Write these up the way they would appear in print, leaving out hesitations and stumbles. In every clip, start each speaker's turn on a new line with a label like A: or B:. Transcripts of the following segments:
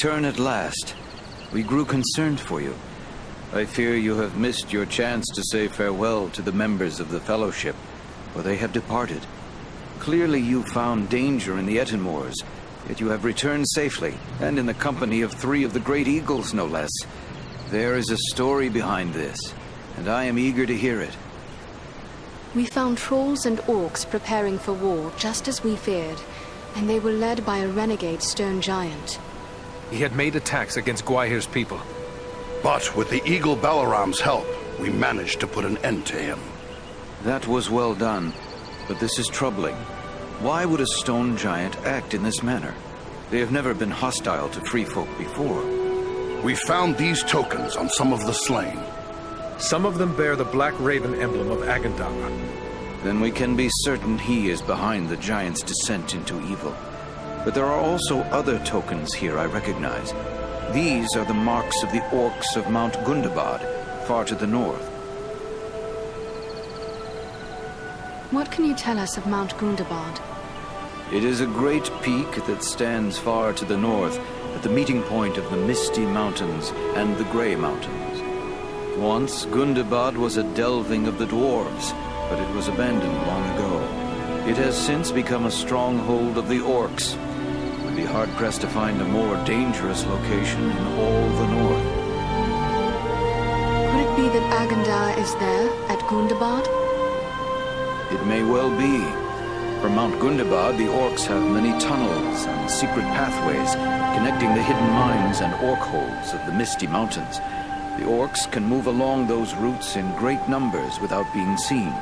A: return at last. We grew concerned for you. I fear you have missed your chance to say farewell to the members of the Fellowship, for they have departed. Clearly you found danger in the Ettenmoors, yet you have returned safely, and in the company of 3 of the great eagles, no less. There is a story behind this, and I am eager to hear it.
B: We found trolls and orcs preparing for war, just as we feared, and they were led by a renegade stone giant.
C: He had made attacks against Gwaihir's people.
D: But with the Eagle Balaram's help, we managed to put an end to him.
A: That was well done, but this is troubling. Why would a stone giant act in this manner? They have never been hostile to free folk before.
D: We found these tokens on some of the slain.
C: Some of them bear the Black Raven emblem of Agandawa.
A: Then we can be certain he is behind the giant's descent into evil. But there are also other tokens here I recognize. These are the marks of the orcs of Mount Gundabad, far to the north.
B: What can you tell us of Mount Gundabad?
A: It is a great peak that stands far to the north, at the meeting point of the Misty Mountains and the Grey Mountains. Once, Gundabad was a delving of the dwarves, but it was abandoned long ago. It has since become a stronghold of the orcs. It would be hard-pressed to find a more dangerous location in all the north.
B: Could it be that Agandawa is there, at Gundabad?
A: It may well be. From Mount Gundabad, the orcs have many tunnels and secret pathways connecting the hidden mines and orc holes of the Misty Mountains. The orcs can move along those routes in great numbers without being seen.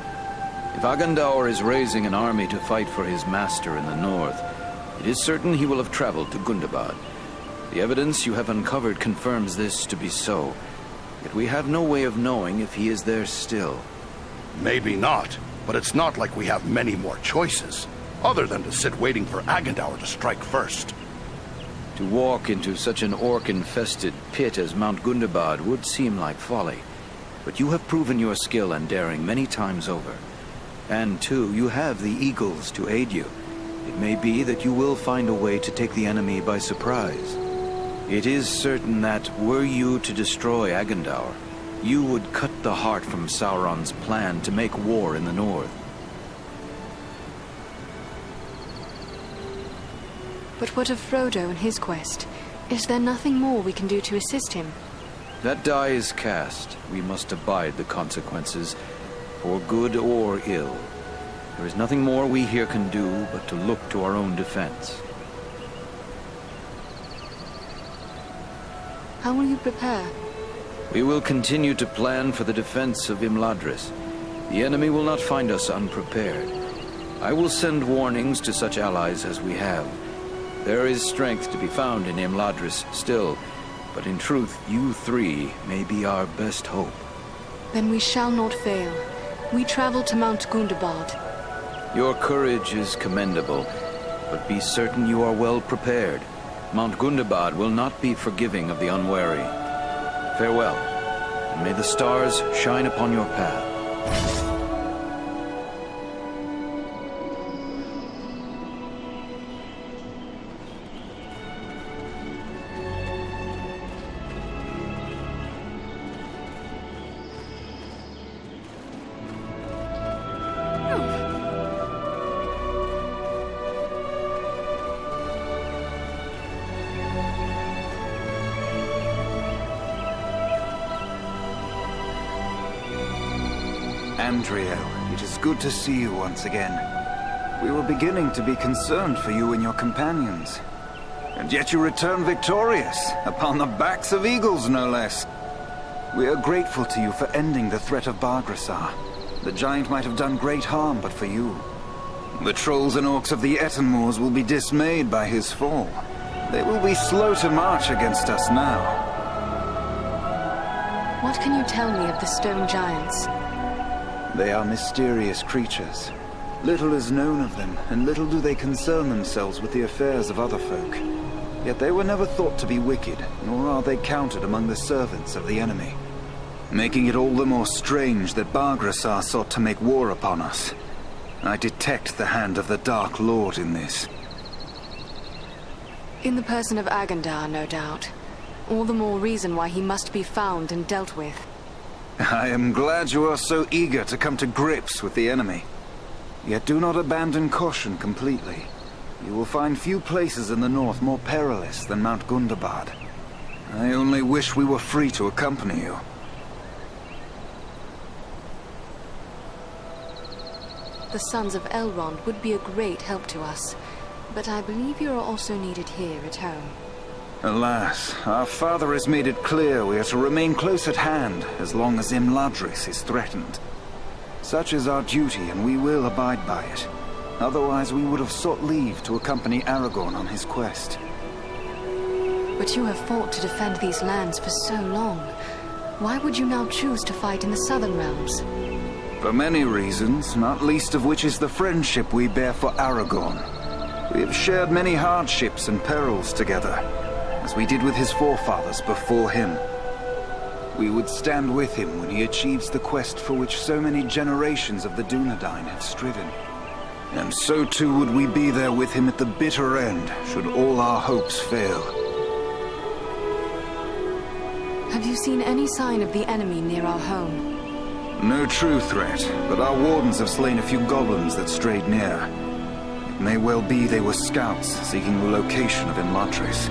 A: If Agandawa is raising an army to fight for his master in the north, it is certain he will have traveled to Gundabad. The evidence you have uncovered confirms this to be so, yet we have no way of knowing if he is there still.
D: Maybe not, but it's not like we have many more choices, other than to sit waiting for Agandawa to strike first.
A: To walk into such an orc-infested pit as Mount Gundabad would seem like folly, but you have proven your skill and daring many times over. And too, you have the eagles to aid you. It may be that you will find a way to take the enemy by surprise. It is certain that, were you to destroy Agandawa, you would cut the heart from Sauron's plan to make war in the north.
B: But what of Frodo and his quest? Is there nothing more we can do to assist him?
A: That die is cast. We must abide the consequences, for good or ill. There is nothing more we here can do but to look to our own defense.
B: How will you prepare?
A: We will continue to plan for the defense of Imladris. The enemy will not find us unprepared. I will send warnings to such allies as we have. There is strength to be found in Imladris still, but in truth, you 3 may be our best hope.
B: Then we shall not fail. We travel to Mount Gundabad.
A: Your courage is commendable, but be certain you are well prepared. Mount Gundabad will not be forgiving of the unwary. Farewell, and may the stars shine upon your path.
E: Andrio, it is good to see you once again. We were beginning to be concerned for you and your companions. And yet you return victorious, upon the backs of eagles no less. We are grateful to you for ending the threat of Bargrassar. The giant might have done great harm but for you. The trolls and orcs of the Ettenmoors will be dismayed by his fall. They will be slow to march against us now.
B: What can you tell me of the stone giants?
E: They are mysterious creatures. Little is known of them, and little do they concern themselves with the affairs of other folk. Yet they were never thought to be wicked, nor are they counted among the servants of the enemy. Making it all the more strange that Bargrassar sought to make war upon us. I detect the hand of the Dark Lord in this.
B: In the person of Agandar, no doubt. All the more reason why he must be found and dealt with.
E: I am glad you are so eager to come to grips with the enemy. Yet do not abandon caution completely. You will find few places in the north more perilous than Mount Gundabad. I only wish we were free to accompany you.
B: The sons of Elrond would be a great help to us, but I believe you are also needed here at home.
E: Alas, our father has made it clear we are to remain close at hand as long as Imladris is threatened. Such is our duty, and we will abide by it. Otherwise, we would have sought leave to accompany Aragorn on his quest.
B: But you have fought to defend these lands for so long. Why would you now choose to fight in the southern realms?
E: For many reasons, not least of which is the friendship we bear for Aragorn. We have shared many hardships and perils together, as we did with his forefathers before him. We would stand with him when he achieves the quest for which so many generations of the Dunedain have striven. And so too would we be there with him at the bitter end, should all our hopes fail.
B: Have you seen any sign of the enemy near our home?
E: No true threat, but our wardens have slain a few goblins that strayed near. It may well be they were scouts seeking the location of Imladris.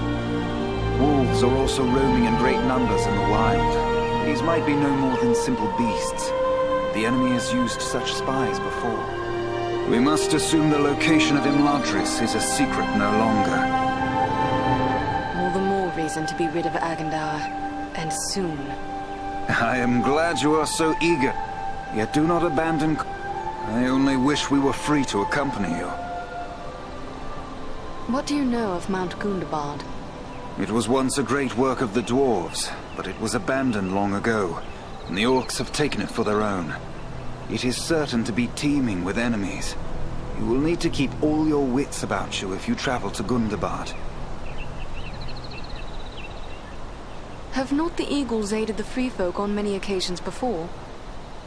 E: Wolves are also roaming in great numbers in the wild. These might be no more than simple beasts. The enemy has used such spies before. We must assume the location of Imladris is a secret no longer.
B: All the more reason to be rid of Agandar, and soon.
E: I am glad you are so eager, yet do not abandon. I only wish we were free to accompany you.
B: What do you know of Mount Gundabad?
E: It was once a great work of the dwarves, but it was abandoned long ago, and the orcs have taken it for their own. It is certain to be teeming with enemies. You will need to keep all your wits about you if you travel to Gundabad.
B: Have not the Eagles aided the Free Folk on many occasions before?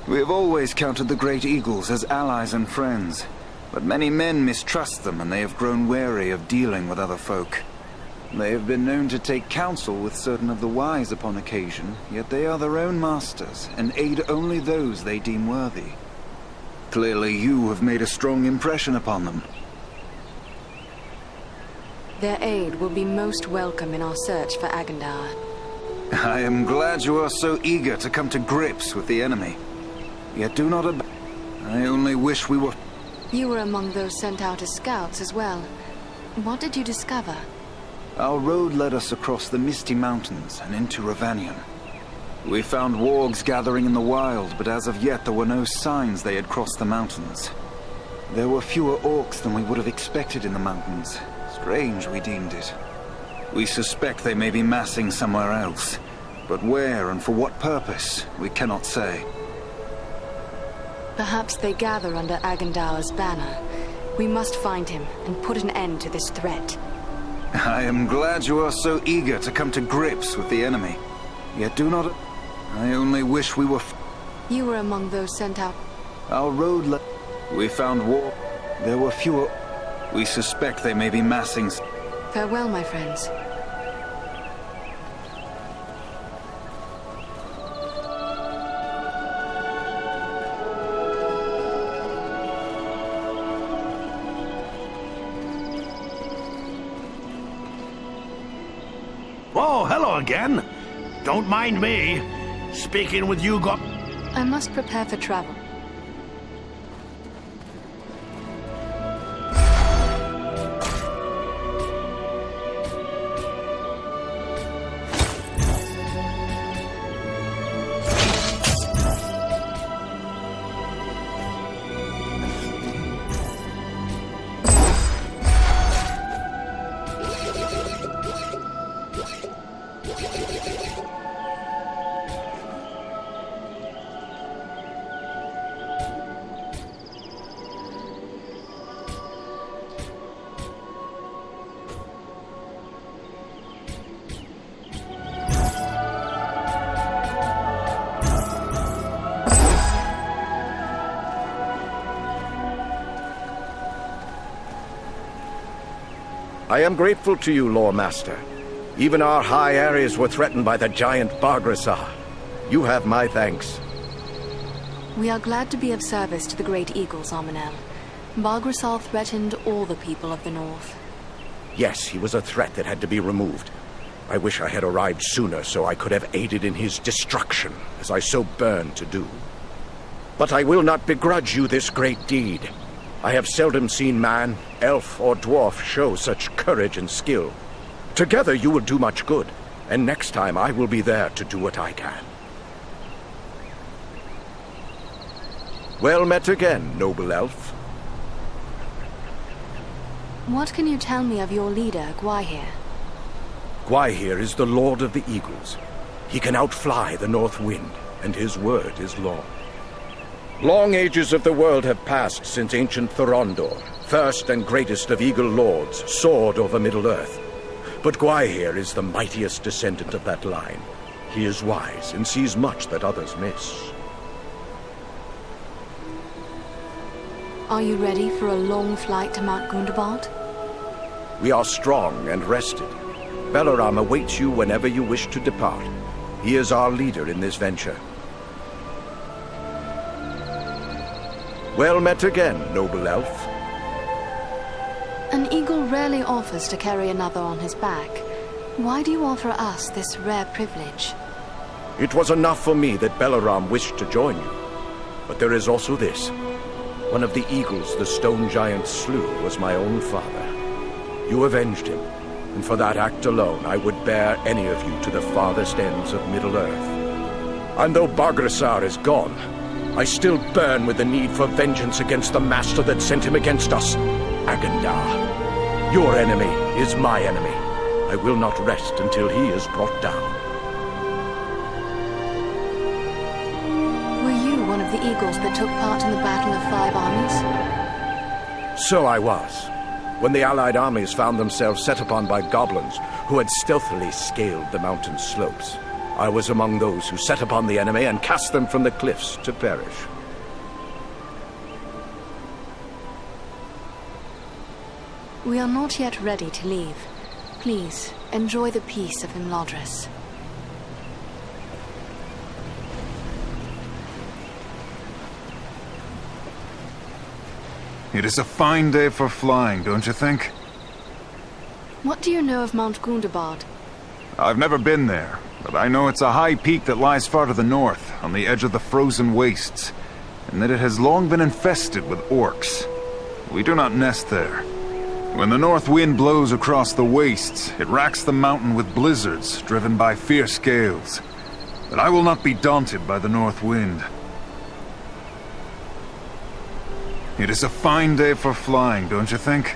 E: We have always counted the Great Eagles as allies and friends, but many men mistrust them and they have grown wary of dealing with other folk. They have been known to take counsel with certain of the wise upon occasion, yet they are their own masters and aid only those they deem worthy. Clearly you have made a strong impression upon them.
B: Their aid will be most welcome in our search for Agandar.
E: I am glad you are so eager to come to grips with the enemy. Yet do not I only wish we were...
B: You were among those sent out as scouts as well. What did you discover?
E: Our road led us across the Misty Mountains and into Rivendell. We found wargs gathering in the wild, but as of yet there were no signs they had crossed the mountains. There were fewer orcs than we would have expected in the mountains. Strange, we deemed it. We suspect they may be massing somewhere else, but where and for what purpose, we cannot say.
B: Perhaps they gather under Agandar's banner. We must find him and put an end to this threat.
E: I am glad you are so eager to come to grips with the enemy. Yet do not... I only wish we were...
B: You were among those sent out...
E: Our road led... We found war... There were fewer... We suspect they may be massing...
B: Farewell, my friends.
D: Oh, hello again. Don't mind me. Speaking with you
B: I must prepare for travel.
F: I am grateful to you, Lore Master. Even our high areas were threatened by the giant Bargrasar. You have my thanks.
B: We are glad to be of service to the Great Eagles, Armanel. Bargrasar threatened all the people of the North.
F: Yes, he was a threat that had to be removed. I wish I had arrived sooner so I could have aided in his destruction, as I so burned to do. But I will not begrudge you this great deed. I have seldom seen man, elf, or dwarf show such courage and skill. Together you will do much good, and next time I will be there to do what I can. Well met again, noble elf.
B: What can you tell me of your leader, Gwaihir?
F: Gwaihir is the Lord of the Eagles. He can outfly the North Wind, and his word is law. Long ages of the world have passed since ancient Thorondor, first and greatest of Eagle Lords, soared over Middle-earth. But Gwaihir is the mightiest descendant of that line. He is wise and sees much that others miss.
B: Are you ready for a long flight to Mount Gundabad?
F: We are strong and rested. Balaram awaits you whenever you wish to depart. He is our leader in this venture. Well met again, noble elf.
B: An eagle rarely offers to carry another on his back. Why do you offer us this rare privilege?
F: It was enough for me that Balaram wished to join you. But there is also this. One of the eagles the stone giant slew was my own father. You avenged him, and for that act alone I would bear any of you to the farthest ends of Middle-earth. And though Bargrasar is gone, I still burn with the need for vengeance against the master that sent him against us, Agandar. Your enemy is my enemy. I will not rest until he is brought down.
B: Were you one of the eagles that took part in the Battle of Five Armies?
F: So I was. When the Allied armies found themselves set upon by goblins who had stealthily scaled the mountain slopes, I was among those who set upon the enemy and cast them from the cliffs to perish.
B: We are not yet ready to leave. Please, enjoy the peace of Imladris.
G: It is a fine day for flying, don't you think?
B: What do you know of Mount Gundabad?
G: I've never been there, but I know it's a high peak that lies far to the north, on the edge of the frozen wastes, and that it has long been infested with orcs. We do not nest there. When the north wind blows across the wastes, it racks the mountain with blizzards, driven by fierce gales. But I will not be daunted by the north wind. It is a fine day for flying, don't you think?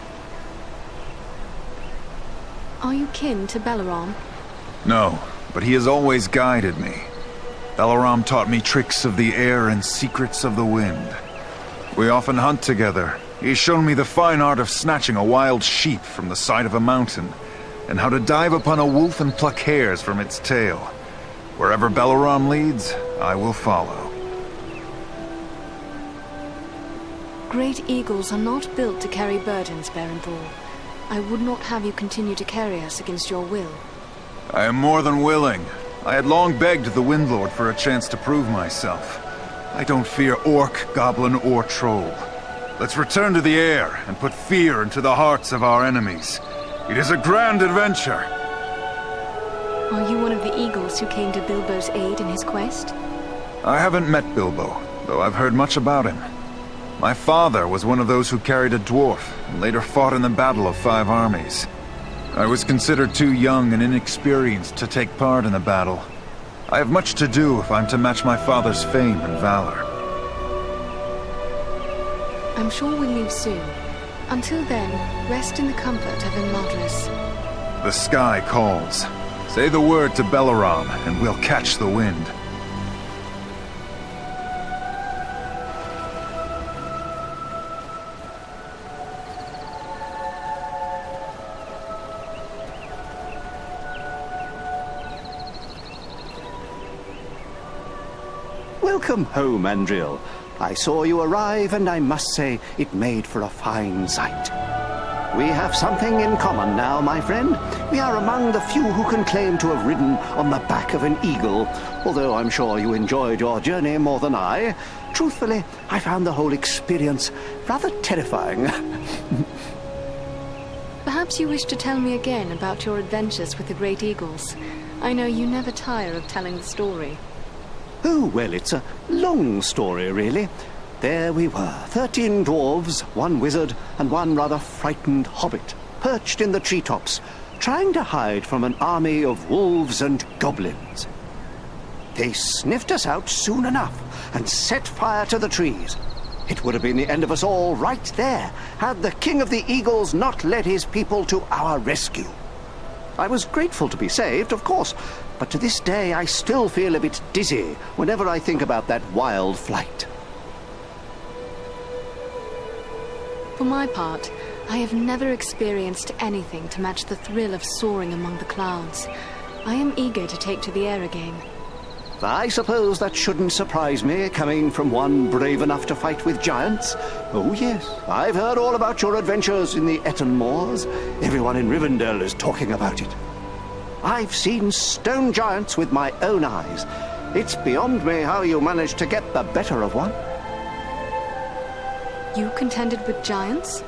B: Are you kin to Balaram?
G: No, but he has always guided me. Balaram taught me tricks of the air and secrets of the wind. We often hunt together. He's shown me the fine art of snatching a wild sheep from the side of a mountain, and how to dive upon a wolf and pluck hairs from its tail. Wherever Balaram leads, I will follow.
B: Great eagles are not built to carry burdens, Berendor. I would not have you continue to carry us against your will.
G: I am more than willing. I had long begged the Windlord for a chance to prove myself. I don't fear orc, goblin, or troll. Let's return to the air and put fear into the hearts of our enemies. It is a grand adventure.
B: Are you one of the eagles who came to Bilbo's aid in his quest?
G: I haven't met Bilbo, though I've heard much about him. My father was one of those who carried a dwarf, and later fought in the Battle of Five Armies. I was considered too young and inexperienced to take part in the battle. I have much to do if I'm to match my father's fame and valor.
B: I'm sure we'll leave soon. Until then, rest in the comfort of Imladris.
G: The sky calls. Say the word to Balaram, and we'll catch the wind.
H: Welcome home, Andriel. I saw you arrive, and I must say, it made for a fine sight. We have something in common now, my friend. We are among the few who can claim to have ridden on the back of an eagle, although I'm sure you enjoyed your journey more than I. Truthfully, I found the whole experience rather terrifying.
B: Perhaps you wish to tell me again about your adventures with the great eagles. I know you never tire of telling the story.
H: Oh, well, it's a long story, really. There we were, 13 dwarves, 1 wizard, and 1 rather frightened hobbit, perched in the treetops, trying to hide from an army of wolves and goblins. They sniffed us out soon enough and set fire to the trees. It would have been the end of us all right there, had the King of the Eagles not led his people to our rescue. I was grateful to be saved, of course, but to this day I still feel a bit dizzy whenever I think about that wild flight.
B: For my part, I have never experienced anything to match the thrill of soaring among the clouds. I am eager to take to the air again.
H: I suppose that shouldn't surprise me, coming from one brave enough to fight with giants. Oh yes, I've heard all about your adventures in the Eton Moors. Everyone in Rivendell is talking about it. I've seen stone giants with my own eyes. It's beyond me how you managed to get the better of one.
B: You contended with giants?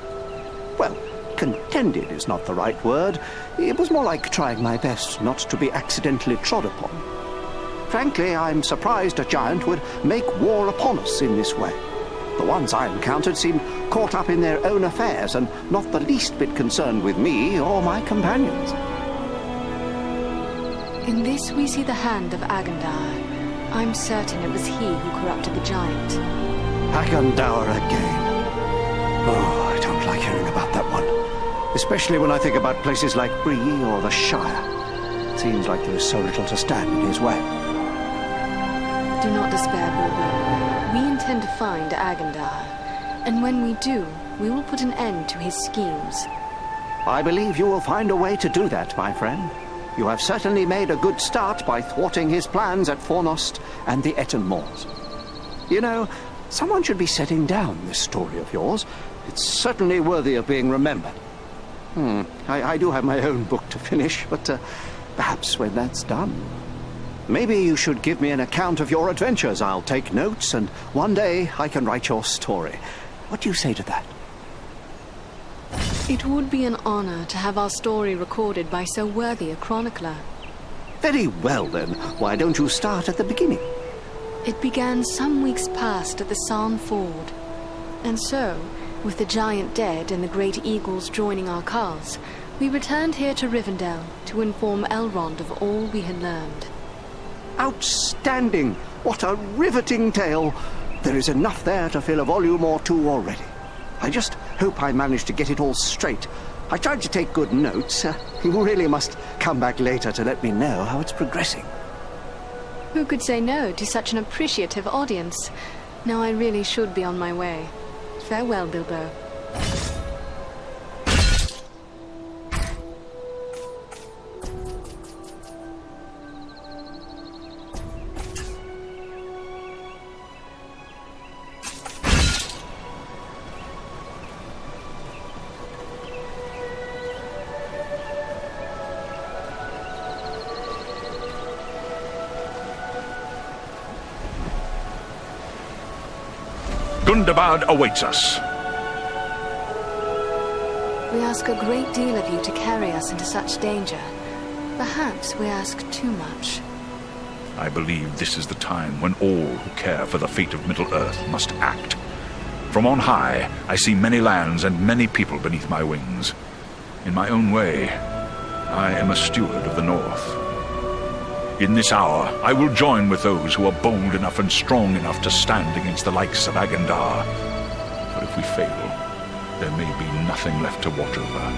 H: Well, contended is not the right word. It was more like trying my best not to be accidentally trod upon. Frankly, I'm surprised a giant would make war upon us in this way. The ones I encountered seemed caught up in their own affairs and not the least bit concerned with me or my companions.
B: In this we see the hand of Agendar. I'm certain it was he who corrupted the giant.
H: Agendar again. Oh, I don't like hearing about that one. Especially when I think about places like Bree or the Shire. It seems like there is so little to stand in his way.
B: Do not despair, Bilbo. We intend to find Agendar. And when we do, we will put an end to his schemes.
H: I believe you will find a way to do that, my friend. You have certainly made a good start by thwarting his plans at Fornost and the Eton Moors. You know, someone should be setting down this story of yours. It's certainly worthy of being remembered. I do have my own book to finish, but perhaps when that's done. Maybe you should give me an account of your adventures. I'll take notes, and one day I can write your story. What do you say to that?
B: It would be an honor to have our story recorded by so worthy a chronicler.
H: Very well, then. Why don't you start at the beginning?
B: It began some weeks past at the Sarn Ford. And so, with the giant dead and the great eagles joining our cause, we returned here to Rivendell to inform Elrond of all we had learned.
H: Outstanding! What a riveting tale! There is enough there to fill a volume or two already. I just hope I managed to get it all straight. I tried to take good notes. You really must come back later to let me know how it's progressing.
B: Who could say no to such an appreciative audience? Now I really should be on my way. Farewell, Bilbo.
F: Gundabad awaits us.
B: We ask a great deal of you to carry us into such danger. Perhaps we ask too much.
F: I believe this is the time when all who care for the fate of Middle-earth must act. From on high, I see many lands and many people beneath my wings. In my own way, I am a steward of the North. In this hour, I will join with those who are bold enough and strong enough to stand against the likes of Agendar. But if we fail, there may be nothing left to watch over.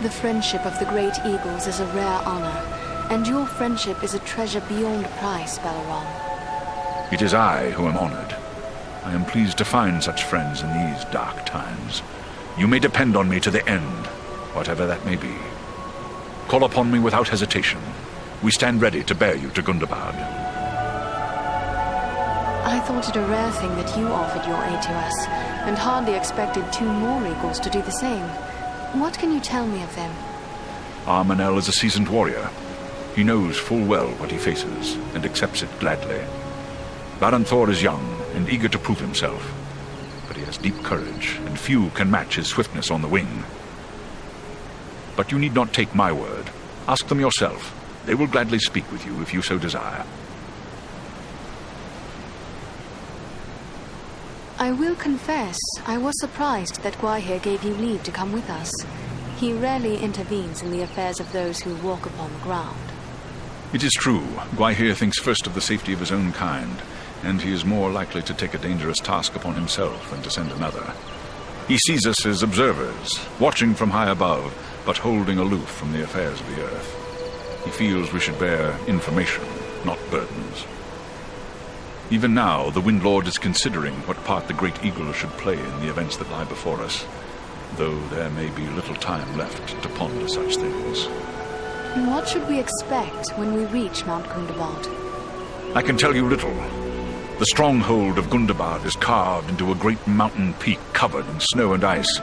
B: The friendship of the great eagles is a rare honor, and your friendship is a treasure beyond price, Balron.
F: It is I who am honored. I am pleased to find such friends in these dark times. You may depend on me to the end, whatever that may be. Call upon me without hesitation. We stand ready to bear you to Gundabad.
B: I thought it a rare thing that you offered your aid to us. and hardly expected 2 more eagles to do the same. What can you tell me of them?
I: Armanel is a seasoned warrior. He knows full well what he faces, and accepts it gladly. Baron Thor is young and eager to prove himself, but he has deep courage, and few can match his swiftness on the wing. But you need not take my word. Ask them yourself. They will gladly speak with you if you so desire.
B: I will confess, I was surprised that Gwaihir gave you leave to come with us. He rarely intervenes in the affairs of those who walk upon the ground.
I: It is true, Gwaihir thinks first of the safety of his own kind, and he is more likely to take a dangerous task upon himself than to send another. He sees us as observers, watching from high above, but holding aloof from the affairs of the earth. He feels we should bear information, not burdens. Even now, the Wind Lord is considering what part the Great Eagle should play in the events that lie before us, though there may be little time left to ponder such things.
B: What should we expect when we reach Mount Gundabad?
I: I can tell you little. The stronghold of Gundabad is carved into a great mountain peak covered in snow and ice.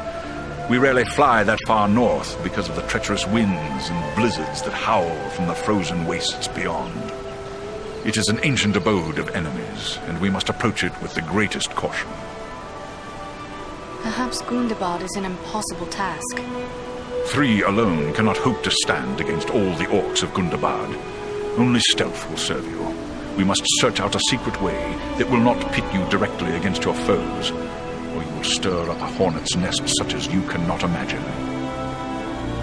I: We rarely fly that far north because of the treacherous winds and blizzards that howl from the frozen wastes beyond. It is an ancient abode of enemies, and we must approach it with the greatest caution.
B: Perhaps Gundabad is an impossible task.
I: 3 alone cannot hope to stand against all the orcs of Gundabad. Only stealth will serve you. We must search out a secret way that will not pit you directly against your foes, or you will stir up a hornet's nest such as you cannot imagine.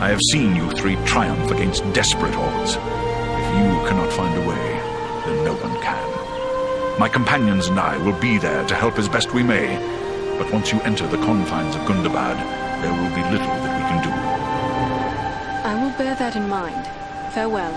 I: I have seen you 3 triumph against desperate odds. If you cannot find a way, then no one can. My companions and I will be there to help as best we may, but once you enter the confines of Gundabad, there will be little that we can do.
B: I will bear that in mind. Farewell.